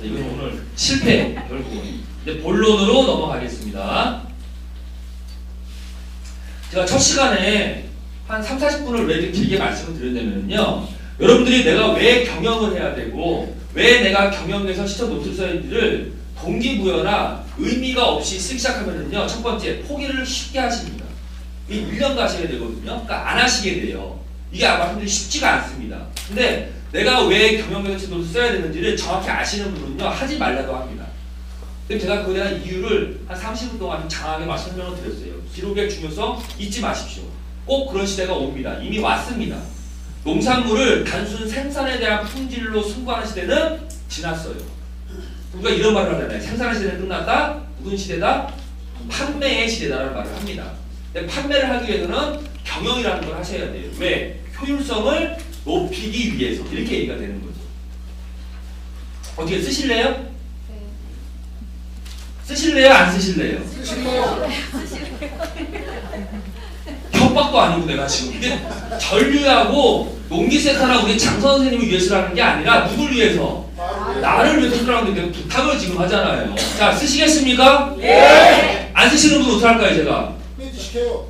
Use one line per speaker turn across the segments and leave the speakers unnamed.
이건 오늘 실패 결국은. 이제 본론으로 넘어가겠습니다. 제가 첫 시간에 한 3, 40분을 왜 이렇게 길게 말씀을 드렸냐면요. 여러분들이 내가 왜 경영을 해야 되고 왜 내가 경영에서 시청 노트를 써야 되는지를 동기부여나 의미가 없이 쓰기 시작하면은요. 첫 번째, 포기를 쉽게 하십니다. 이 1년 가셔야 되거든요. 그러니까 안 하시게 돼요. 이게 아마 여러분들이 쉽지가 않습니다. 근데 내가 왜 경영에서 시청 노트를 써야 되는지를 정확히 아시는 분은요. 하지 말라고 합니다. 근데 제가 그에 대한 이유를 한 30분 동안 장하게 설명을 드렸어요. 기록의 중요성 잊지 마십시오. 꼭 그런 시대가 옵니다. 이미 왔습니다. 농산물을 단순 생산에 대한 품질로 승부하는 시대는 지났어요. 우리가 이런 말을 하잖아요. 생산의 시대는 끝났다. 무슨 시대다? 판매의 시대다라는 말을 합니다. 근데 판매를 하기 위해서는 경영이라는 걸 하셔야 돼요. 왜? 효율성을 높이기 위해서. 이렇게 얘기가 되는 거죠. 어떻게 쓰실래요? 쓰실래요? 안 쓰실래요?
쓰실래요?
협박도 아니고 내가 지금 이게 전류하고 농기세타나 우리 장 선생님을 위해서 하는 게 아니라 누굴 위해서? 나를 위해서 쓰라는데 내가 부탁을 지금 하잖아요. 자, 쓰시겠습니까?
네.
안 쓰시는 분 어떡할까요, 제가?
시켜요.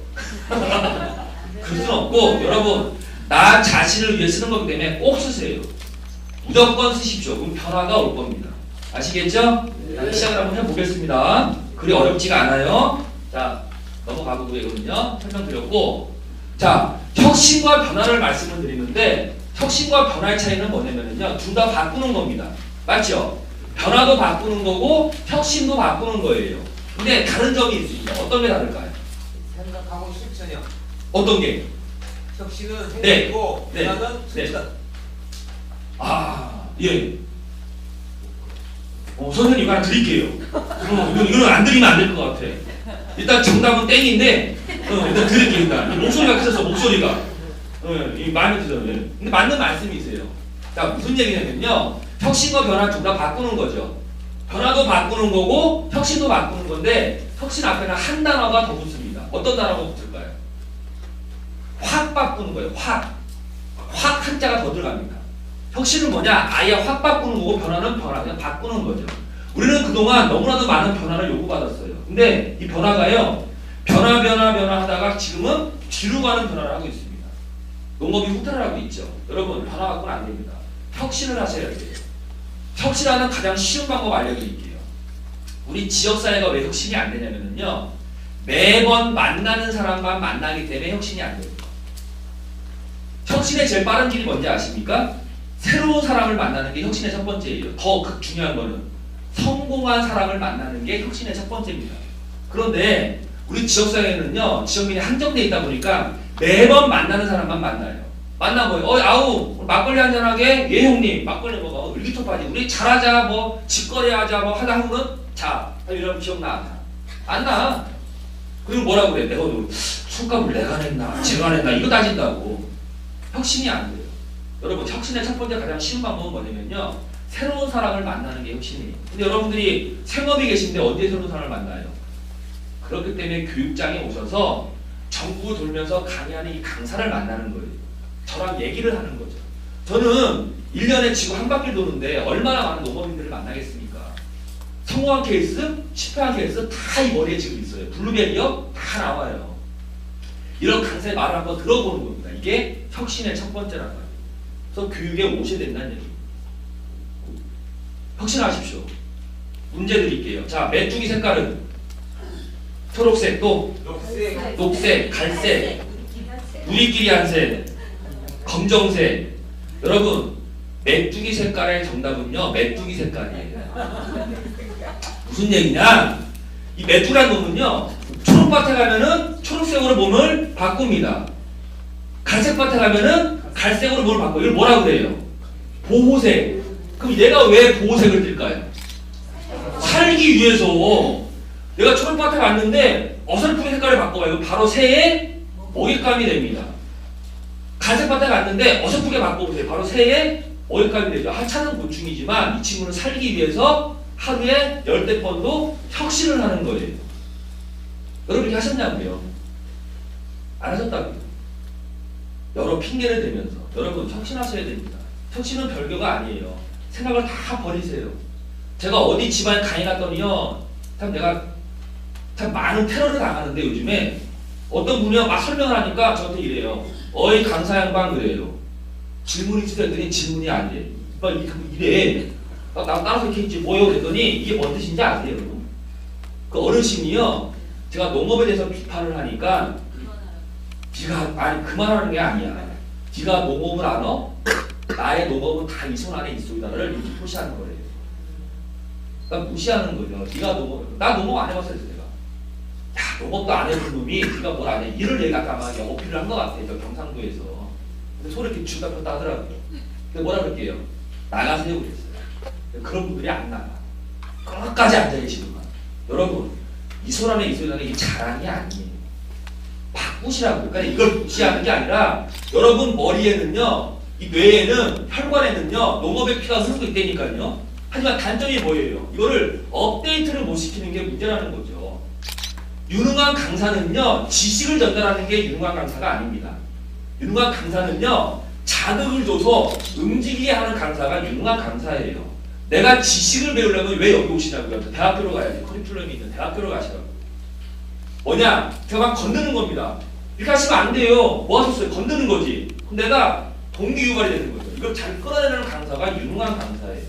그럴 수는 없고, 여러분, 나 자신을 위해 쓰는 거기 때문에 꼭 쓰세요. 무조건 쓰십시오. 그럼 변화가 올 겁니다. 아시겠죠? 자, 시작을 한번 해보겠습니다. 그리 어렵지가 않아요. 자, 넘어가고 되거든요. 설명드렸고, 자, 혁신과 변화를 말씀을 드리는데, 혁신과 변화의 차이는 뭐냐면요, 둘 다 바꾸는 겁니다. 맞죠? 변화도 바꾸는 거고, 혁신도 바꾸는 거예요. 근데 다른 점이 있습니다. 어떤 게 다를까요?
생각하고 실천이요.
어떤 게?
혁신은
네.
생각이고
네.
변화는 실천.
아, 예. 선생님 하나 드릴게요. 이거는 안 드리면 안 될 것 같아. 일단 정답은 땡인데, 일단 드릴게요. 일단 목소리가 크셔서 목소리가 마음에 들어요. 근데 맞는 말씀이세요. 자, 무슨 얘기냐면요, 혁신과 변화 둘 다 바꾸는 거죠. 변화도 바꾸는 거고 혁신도 바꾸는 건데, 혁신 앞에는 한 단어가 더 붙습니다. 어떤 단어가 붙을까요? 확 바꾸는 거예요. 확 한자가 더 들어갑니다. 혁신은 뭐냐? 아예 확 바꾸는 거고, 변화는 그냥 바꾸는 거죠. 우리는 그동안 너무나도 많은 변화를 요구받았어요. 근데 이 변화가요, 변화 하다가 지금은 뒤로 가는 변화를 하고 있습니다. 농업이 후퇴를 하고 있죠. 여러분, 변화 갖고는 안 됩니다. 혁신을 하셔야 돼요. 혁신하는 가장 쉬운 방법 알려드릴게요. 우리 지역사회가 왜 혁신이 안 되냐면요, 매번 만나는 사람만 만나기 때문에 혁신이 안 됩니다. 혁신의 제일 빠른 길이 뭔지 아십니까? 새로운 사람을 만나는 게 혁신의 첫 번째예요. 더 중요한 거는 성공한 사람을 만나는 게 혁신의 첫 번째입니다. 그런데 우리 지역사회는요, 지역민이 한정되어 있다 보니까 매번 만나는 사람만 만나요. 만나면 아우 막걸리 한잔하게. 예 형님 막걸리 먹어. 의기투합하지. 우리 잘하자, 뭐 직거래하자, 뭐 하다 하고는 자 이러면 기억나? 안 나. 그리고 뭐라고 그래? 내가 술값을 내가 냈나 제가 냈나 이거 따진다고. 혁신이 안 돼요. 여러분, 혁신의 첫 번째 가장 쉬운 방법은 뭐냐면요, 새로운 사람을 만나는 게 혁신이에요. 근데 여러분들이 생업에 계신데 어디에 새로운 사람을 만나요? 그렇기 때문에 교육장에 오셔서 전국을 돌면서 강의하는 이 강사를 만나는 거예요. 저랑 얘기를 하는 거죠. 저는 1년에 지구 한 바퀴 도는데 얼마나 많은 농업인들을 만나겠습니까? 성공한 케이스, 실패한 케이스 다 이 머리에 지금 있어요. 블루베리요? 다 나와요. 이런 강사의 말을 한번 들어보는 겁니다. 이게 혁신의 첫 번째라는 거예요. 그래서 교육에 오셔야 된다는 얘기예요. 혁신하십시오. 문제 드릴게요. 자, 메뚜기 색깔은 초록색, 또 녹색, 갈색, 우리끼리 한색, 검정색. 여러분, 메뚜기 색깔의 정답은요, 메뚜기 색깔이에요. 무슨 얘기냐? 이 메뚜기라는 놈은요, 초록밭에 가면은 초록색으로 몸을 바꿉니다. 갈색밭에 가면은 갈색으로 몸을 바꿔요. 이걸 뭐라고 그래요? 보호색. 그럼 얘가 왜 보호색을 띨까요? 살기 위해서. 내가 초록밭에 갔는데 어설프게 색깔을 바꿔봐요. 이거 바로 새의 먹잇감이 됩니다. 갈색밭에 갔는데 어설프게 바꿔보세요. 바로 새의 먹잇감이 되죠. 하찮은 곤충이지만 이 친구는 살기 위해서 하루에 10대번도 혁신을 하는 거예요. 여러분 이렇게 하셨냐고요? 안 하셨다고요? 여러 핑계를 대면서. 여러분 혁신하셔야 됩니다. 혁신은 별거가 아니에요. 생각을 다 버리세요. 제가 어디 집안에 강의 갔더니요, 참 내가 참 많은 테러를 당하는데 요즘에 어떤 분이요 막 설명을 하니까 저한테 이래요. 어이 강사 양반 그래요. 질문이 있을 때 했더니 질문이 안 돼. 막 이래. 나 따라서 이렇게 있지 뭐요 그랬더니 이게 뭔 뜻인지 아세요 여러분? 그 어르신이요 제가 농업에 대해서 비판을 하니까 아니 그만하는 게 아니야. 네가 농업을 아나? 나의 농업은 다 이 손 안에 있소이다를 이렇게 표시하는 거래요. 그러니까 무시하는 거죠. 네가 나 농업 안 해봤어요 내가. 야 농업도 안 해본 놈이 네가 뭘 안 해? 이를 얘가 까마하게 어필을 한 것 같아요. 저 경상도에서. 근데 소리 이렇게 주다 폈다 하더라고요. 근데 뭐라 그럴게요? 나가세요 그랬어요. 그런 분들이 안 나가. 끝까지 앉아계시구만. 여러분 이 손 안에 있소이다는 이 자랑이 아니에요. 바꾸시라고. 그러니까 이걸 무시하는 게 아니라 여러분 머리에는요, 이 뇌에는 혈관에는요 농업의 피가 흐르고 있다니까요. 하지만 단점이 뭐예요? 이거를 업데이트를 못 시키는 게 문제라는 거죠. 유능한 강사는요 지식을 전달하는 게 유능한 강사가 아닙니다. 유능한 강사는요 자극을 줘서 움직이게 하는 강사가 유능한 강사예요. 내가 지식을 배우려면 왜 여기 오시냐고요? 대학교로 가야지. 커리큘럼이 있는 대학교로 가시라고. 뭐냐? 제가 막 건드는 겁니다. 이렇게 하시면 안 돼요. 뭐 하셨어요? 건드는 거지. 그럼 내가 동기유발이 되는 거죠. 이걸 잘 끌어내는 강사가 유능한 강사예요.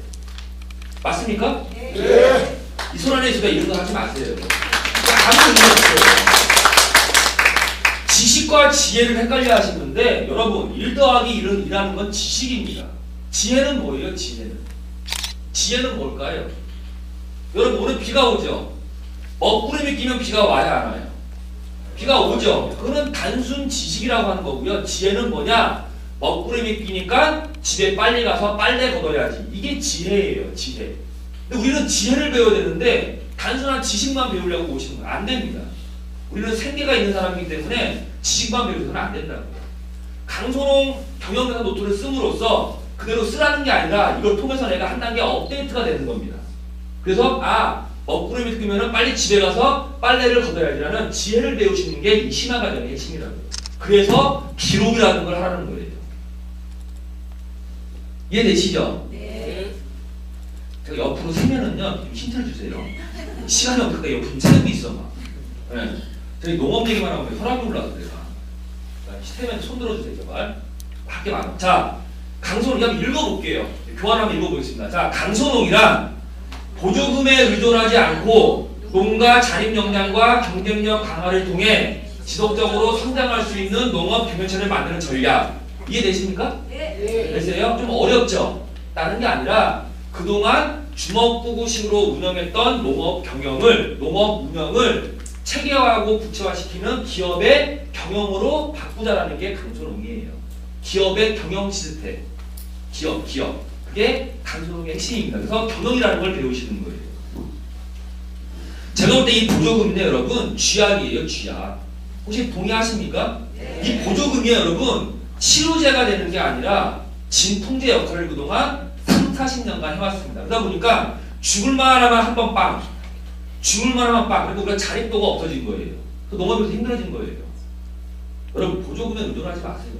맞습니까?
네.
이 손 안에 있으니까 이런 거 하지 마세요. 아무 의미 없어요. 지식과 지혜를 헷갈려 하시는데 여러분 1 더하기 1이라는 건 지식입니다. 지혜는 뭐예요? 지혜는 뭘까요? 여러분 오늘 비가 오죠? 먹구름이 끼면 비가 와야 안 와요? 비가 오죠? 그거는 단순 지식이라고 하는 거고요. 지혜는 뭐냐? 먹구름이 끼니까 집에 빨리 가서 빨래 걷어야지. 이게 지혜예요. 지혜. 근데 우리는 지혜를 배워야 되는데 단순한 지식만 배우려고 오시는 건 안 됩니다. 우리는 생계가 있는 사람이기 때문에 지식만 배우서는 안 된다고요. 강선홍 경영대사 노트를 씀으로써 그대로 쓰라는 게 아니라 이걸 통해서 내가 한 단계 업데이트가 되는 겁니다. 그래서 먹구름이 끼면은 빨리 집에 가서 빨래를 걷어야지라는 지혜를 배우시는 게 이 신화 과정의 핵심이라고요. 그래서 기록이라는 걸 하라는 거예요. 이해되시죠?
네.
제가 옆으로 세면은요 좀 힌트를 주세요. 시간이 없으니까 옆으로 세고 있어 막. 네. 저희 농업 얘기만 하면 혈압이 올라서 내가. 시스템에 손 들어주세요 제발. 밖에 많아. 자, 강선홍 한번 읽어볼게요. 교환 한번 읽어보겠습니다. 자, 강선홍이란 보조금에 의존하지 않고 농가 자립 역량과 경쟁력 강화를 통해 지속적으로 성장할 수 있는 농업 경영체를 만드는 전략. 이해되십니까?
네.
됐어요? 좀 어렵죠? 다른 게 아니라 그동안 주먹구구식으로 운영했던 농업 운영을 체계화하고 구체화시키는 기업의 경영으로 바꾸자라는 게 강선홍이에요. 기업의 경영 시스템. 기업. 그게 강선홍의 핵심입니다. 그래서 경영이라는 걸 배우시는 거예요. 제가 볼 때 이 보조금인데 여러분 쥐약이에요. 쥐약. 혹시 동의하십니까?
네.
이 보조금이 여러분 치료제가 되는 게 아니라 진통제 역할을 그동안 30-40년간 해왔습니다. 그러다 보니까 죽을만 하면 한 번 빵, 죽을만 하면 빵. 그리고 우리가 자립도가 없어진 거예요. 그 농업에서 힘들어진 거예요. 여러분 보조금에 의존하지 마세요.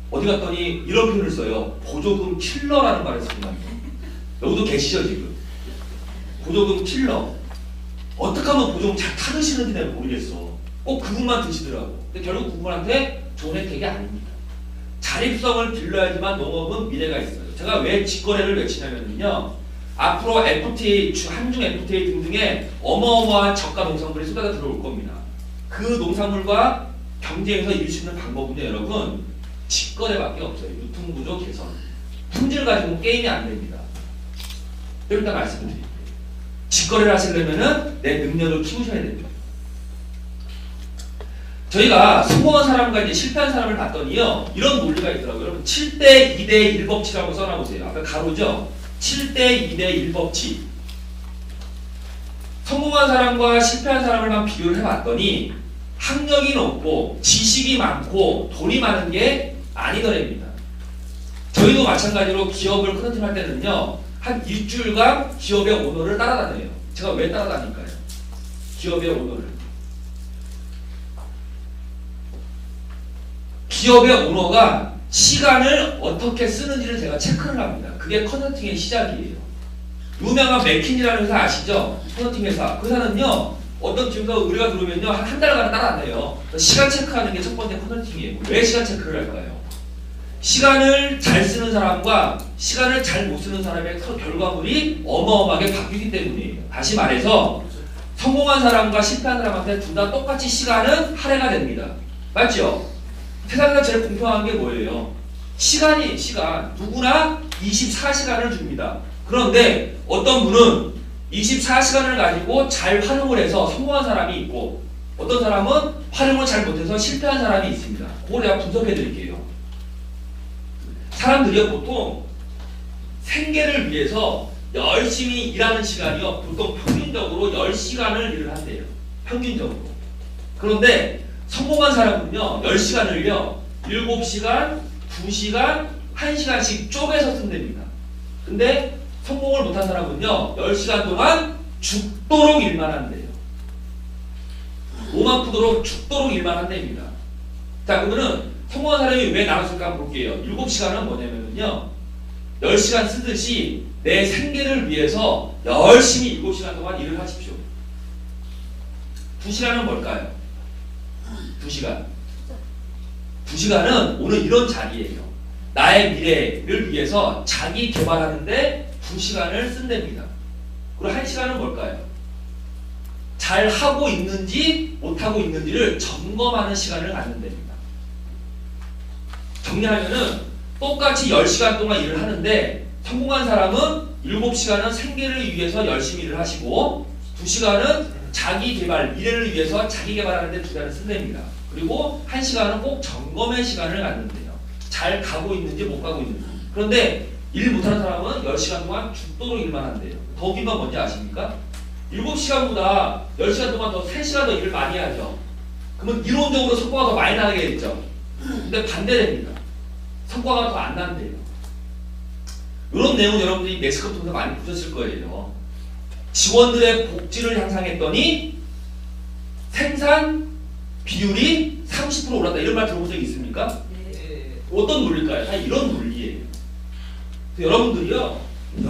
어디 갔더니 이런 표현을 써요. 보조금 킬러라는 말을 씁니다. 여기도 계시죠 지금? 보조금 킬러. 어떻게 하면 보조금 잘 타드시는지 내가 모르겠어. 꼭 그분만 드시더라고. 근데 결국 그분한테 좋은 혜택이 아닙니다. 자립성을 길러야지만 농업은 미래가 있어요. 제가 왜 직거래를 외치냐면요. 앞으로 FTA, 한중 FTA 등등의 어마어마한 저가 농산물이 쏟아져 들어올 겁니다. 그 농산물과 경쟁에서 이길 수 있는 방법은요, 여러분, 직거래밖에 없어요. 유통구조 개선. 품질 가지고 게임이 안 됩니다. 그러니까 말씀드릴게요. 직거래를 하시려면은 내 능력을 키우셔야 됩니다. 저희가 성공한 사람과 이제 실패한 사람을 봤더니요, 이런 논리가 있더라고요. 여러분, 7대 2대 1 법칙이라고 써놔보세요. 아까 가로죠? 7대 2대 1 법칙. 성공한 사람과 실패한 사람을만 비교를 해봤더니 학력이 높고 지식이 많고 돈이 많은 게 아니더랍니다. 저희도 마찬가지로 기업을 컨트롤할 때는요, 한 일주일간 기업의 오너를 따라다녀요. 제가 왜 따라다닐까요? 기업의 오너를. 기업의 오너가 시간을 어떻게 쓰는지를 제가 체크를 합니다. 그게 컨설팅의 시작이에요. 유명한 맥킨이라는 회사 아시죠? 컨설팅 회사. 그 회사는요, 어떤 지금서 우리가 들어오면요, 한 달간 따라한대요. 시간 체크하는 게 첫 번째 컨설팅이에요. 왜 시간 체크를 할까요? 시간을 잘 쓰는 사람과 시간을 잘 못 쓰는 사람의 결과물이 어마어마하게 바뀌기 때문이에요. 다시 말해서 성공한 사람과 실패한 사람한테 둘 다 똑같이 시간은 할애가 됩니다. 맞죠? 세상에서 제일 공평한 게 뭐예요? 시간. 누구나 24시간을 줍니다. 그런데 어떤 분은 24시간을 가지고 잘 활용을 해서 성공한 사람이 있고 어떤 사람은 활용을 잘 못해서 실패한 사람이 있습니다. 그걸 내가 분석해 드릴게요. 사람들이 보통 생계를 위해서 열심히 일하는 시간이요. 보통 평균적으로 10시간을 일을 한대요. 평균적으로. 그런데 성공한 사람은요. 10시간을요. 7시간, 2시간, 1시간씩 쪼개서 쓴답니다. 근데 성공을 못한 사람은요. 10시간 동안 죽도록 일만 한대요. 몸 아프도록 죽도록 일만 한답니다. 자, 그러면은 성공한 사람이 왜 나눴을까 한번 볼게요. 7시간은 뭐냐면요. 10시간 쓰듯이 내 생계를 위해서 열심히 7시간 동안 일을 하십시오. 2시간은 뭘까요? 2시간. 2시간은 오늘 이런 자리예요. 나의 미래를 위해서 자기 개발하는데 2시간을 쓴답니다. 그리고 1시간은 뭘까요? 잘 하고 있는지 못하고 있는지를 점검하는 시간을 갖는답니다. 정리하면은 똑같이 10시간 동안 일을 하는데 성공한 사람은 7시간은 생계를 위해서 열심히 일을 하시고 2시간은 자기 개발, 미래를 위해서 자기 개발하는데 2시간을 쓴답니다. 그리고 1시간은 꼭 점검의 시간을 갖는데요. 잘 가고 있는지 못 가고 있는지. 그런데 일 못하는 사람은 10시간 동안 죽도록 일만 한대요. 더 웃긴 건 뭔지 아십니까? 7시간보다 10시간 동안 더 3시간 더 일을 많이 하죠. 그러면 이론적으로 성과가 더 많이 나겠죠. 근데 반대됩니다. 성과가 더 안 난대요. 이런 내용 여러분들이 매스컴 통해서 많이 보셨을 거예요. 직원들의 복지를 향상했더니 생산 비율이 30% 올랐다. 이런 말 들어본 적 있습니까?
네.
어떤 논리일까요? 다 이런 논리예요. 여러분들이요,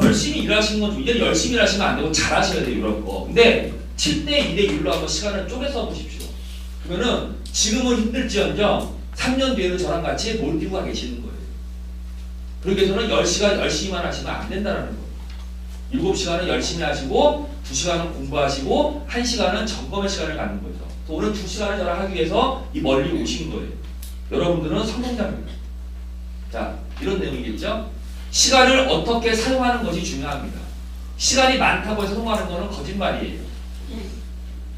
열심히 일하시는 건 좀, 이제 열심히 일하시면 안 되고 잘 하셔야 돼요, 이런 거. 근데 7대 2대 1로 한번 시간을 쪼개서 보십시오. 그러면은 지금은 힘들지언정 3년 뒤에는 저랑 같이 몰디브가 계시는 거예요. 그렇게 해서는 10시간 열심히만 하시면 안 된다는 거예요. 7시간은 열심히 하시고 2시간은 공부하시고 1시간은 점검의 시간을 갖는 거죠. 오늘 2시간을 저랑 하기 위해서 이 멀리 오신 거예요. 여러분들은 성공자입니다. 자, 이런 내용이겠죠? 시간을 어떻게 사용하는 것이 중요합니다. 시간이 많다고 해서 성공하는 것은 거짓말이에요.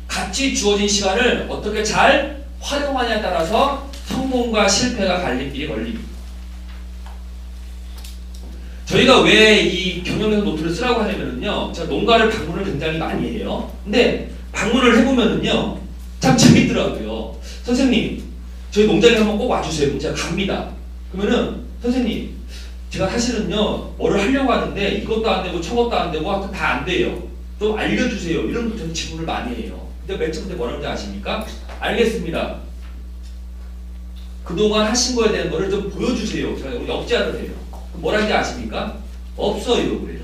같이 주어진 시간을 어떻게 잘 활용하냐에 따라서 성공과 실패가 갈림길에 걸립니다. 저희가 왜 이 경영력 노트를 쓰라고 하냐면요. 제가 농가를 방문을 굉장히 많이 해요. 근데 방문을 해보면은요. 참 재밌더라고요. 선생님, 저희 농장에 한번 꼭 와주세요. 그럼 제가 갑니다. 그러면은 선생님, 제가 사실은요. 뭐를 하려고 하는데 이것도 안 되고 저것도 안 되고 하여튼 다 안 돼요. 좀 알려주세요. 이런 거 저는 질문을 많이 해요. 근데 맨 처음에 뭐라고 하는지 아십니까? 알겠습니다. 그동안 하신 거에 대한 거를 좀 보여주세요. 제가 역제하를 해요. 뭐라는지 아십니까? 없어요. 그래요.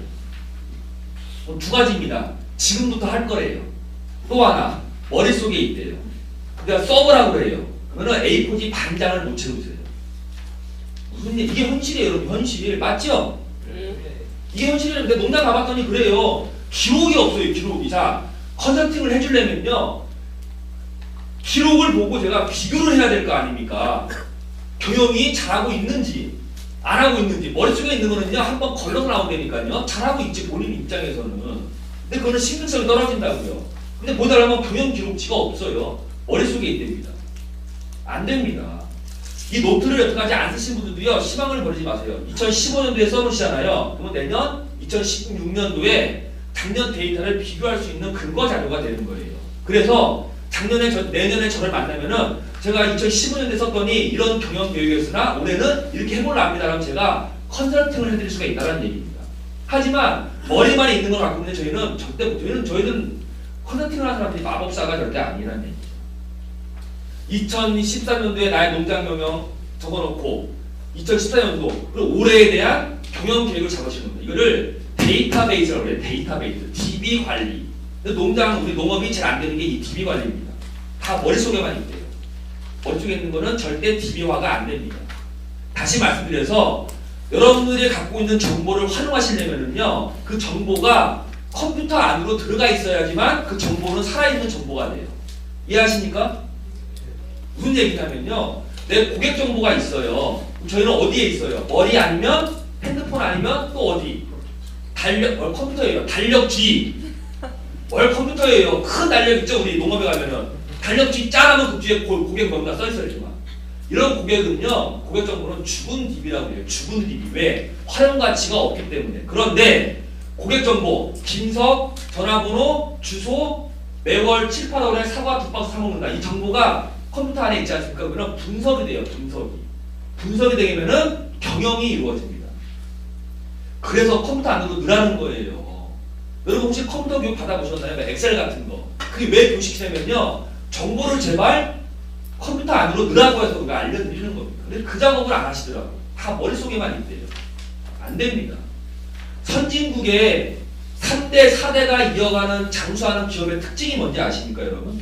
두 가지입니다. 지금부터 할 거래요. 또 하나 머릿속에 있대요. 그러니까 써보라고 그래요. 그러면 A4지 반장을 못 채우세요. 무슨 일? 이게 현실이에요. 여러분. 현실 맞죠? 이게 현실이에요. 근데 농장 가봤더니 그래요. 기록이 없어요. 기록이. 자, 컨설팅을 해주려면요. 기록을 보고 제가 비교를 해야 될 거 아닙니까? 경영이 잘하고 있는지 안 하고 있는지. 머릿속에 있는 거는요 한번 걸러서 나온다니까요. 잘하고 있지 본인 입장에서는. 근데 그거는 신빙성이 떨어진다고요. 근데 보다라면 경영 기록지가 없어요. 머릿속에 있답니다. 안 됩니다. 이 노트를 여태까지 안 쓰신 분들도요 희망을 버리지 마세요. 2015년도에 써놓으시잖아요. 그러면 내년 2016년도에 작년 데이터를 비교할 수 있는 근거 자료가 되는 거예요. 그래서 내년에 저를 만나면은 제가 2015년에 썼더니 이런 경영 계획이었으나 올해는 이렇게 해보려 합니다. 그럼 제가 컨설팅을 해드릴 수가 있다는 얘기입니다. 하지만 머리만 있는 걸 갖고 있는데 저희는 절대 못해요. 저희는 컨설팅을 하는 사람들이 마법사가 절대 아니라는 얘기죠. 2013년도에 나의 농장 경영 적어놓고 2014년도 그리고 올해에 대한 경영 계획을 잡으시는 겁니다. 이거를 데이터베이스라고 해요. 데이터베이스, DB 관리. 근데 농장 우리 농업이 잘 안 되는 게 이 DB 관리입니다. 다 머릿속에만 있대요. 머릿속에 있는 거는 절대 DB화가 안 됩니다. 다시 말씀드려서 여러분들이 갖고 있는 정보를 활용하시려면요, 그 정보가 컴퓨터 안으로 들어가 있어야지만 그 정보는 살아있는 정보가 돼요. 이해하십니까? 무슨 얘기냐면요, 내 고객 정보가 있어요. 저희는 어디에 있어요? 머리 아니면 핸드폰 아니면 또 어디? 컴퓨터예요. 달력지. 컴퓨터예요. 큰 달력 있죠? 우리 농업에 가면은 달력지 짠하면 그 뒤에 고객 명단 써있어야지만. 이런 고객은요, 고객 정보는 죽은 DB라고 해요. 죽은 DB. 왜? 활용 가치가 없기 때문에. 그런데 고객 정보, 김석, 전화번호, 주소, 매월 7, 8월에 사과 2박스 사먹는다. 이 정보가 컴퓨터 안에 있지 않습니까? 그러면 분석이 돼요. 분석이 되면은 경영이 이루어집니다. 그래서 컴퓨터 안으로 넣으라는 거예요. 여러분 혹시 컴퓨터 교육 받아보셨나요? 엑셀 같은 거. 그게 왜 교육시키냐면요, 정보를 제발 컴퓨터 안으로 넣으라고 해서 우리가 알려드리는 겁니다. 근데 그 작업을 안 하시더라고요. 다 머릿속에만 있대요. 안 됩니다. 선진국의 3대, 4대가 이어가는 장수하는 기업의 특징이 뭔지 아십니까, 여러분?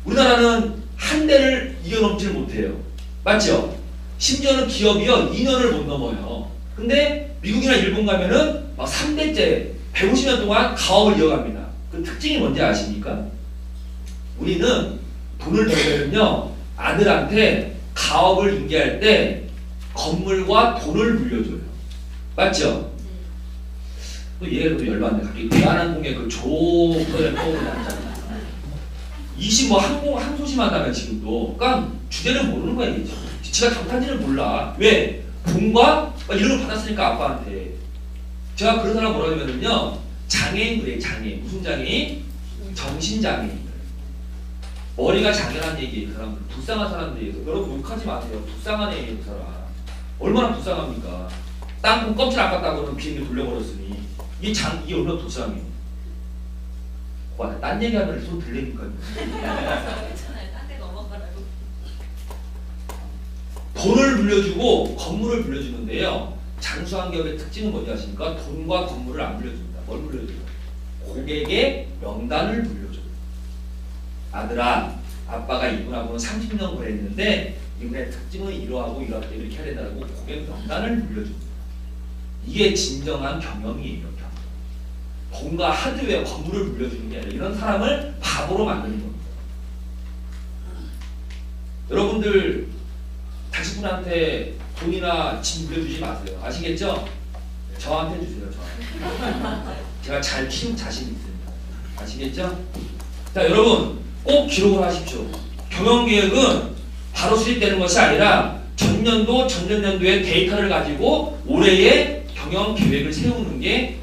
우리나라는 한 대를 이겨넘지를 못해요. 맞죠? 심지어는 기업이요, 2년을 못 넘어요. 근데 미국이나 일본 가면은 막 3대째 150년 동안 가업을 이어갑니다. 그 특징이 뭔지 아십니까? 우리는 돈을 벌려면요, 아들한테 가업을 인계할 때 건물과 돈을 물려줘요. 맞죠? 또 얘도 열받네. 갑자기 대한항공의 그 프로그램 떠오르잖아요. 20 항소심하다면 지금도. 그러니까 주제를 모르는 거야, 이게. 지가 경탄지를 몰라. 왜? 돈과 이런 걸 받았으니까 아빠한테. 제가 그런 사람 뭐라고 하면은요, 장애인 그래요. 장애인. 무슨 장애인? 정신장애인. 머리가 장애란 얘기예요. 그 사람들. 불쌍한 사람들이에요. 여러분 욕하지 마세요. 불쌍한 애예요, 그 사람. 얼마나 불쌍합니까? 땅콩 껍질 안 깠다고는 비행기 돌려버렸으니 이게 얼마나 불쌍해요. 와, 딴 얘기하면 손 들리니까요.
괜찮아요. 딴데 넘어가라고.
돈을 물려주고 건물을 물려주는데요, 장수한 기업의 특징은 뭔지 아십니까? 돈과 건물을 안 물려줍니다. 뭘 물려줘요? 고객의 명단을 물려줘요. 아들아, 아빠가 이분하고는 30년 거래했는데 이분의 특징은 이러하고 이렇게 해야 된다고 고객 명단을 물려줍니다. 이게 진정한 경영이에요. 돈과 하드웨어, 건물을 물려주는 게 아니라 이런 사람을 바보로 만드는 겁니다. 여러분들 자식분한테 돈이나 집 물려주지 마세요. 아시겠죠? 저한테 주세요. 저한테. 제가 잘 키운 자신이 있습니다. 아시겠죠? 자, 여러분 꼭 기록을 하십시오. 경영계획은 바로 수립되는 것이 아니라 전년도, 전전년도의 데이터를 가지고 올해의 경영계획을 세우는 게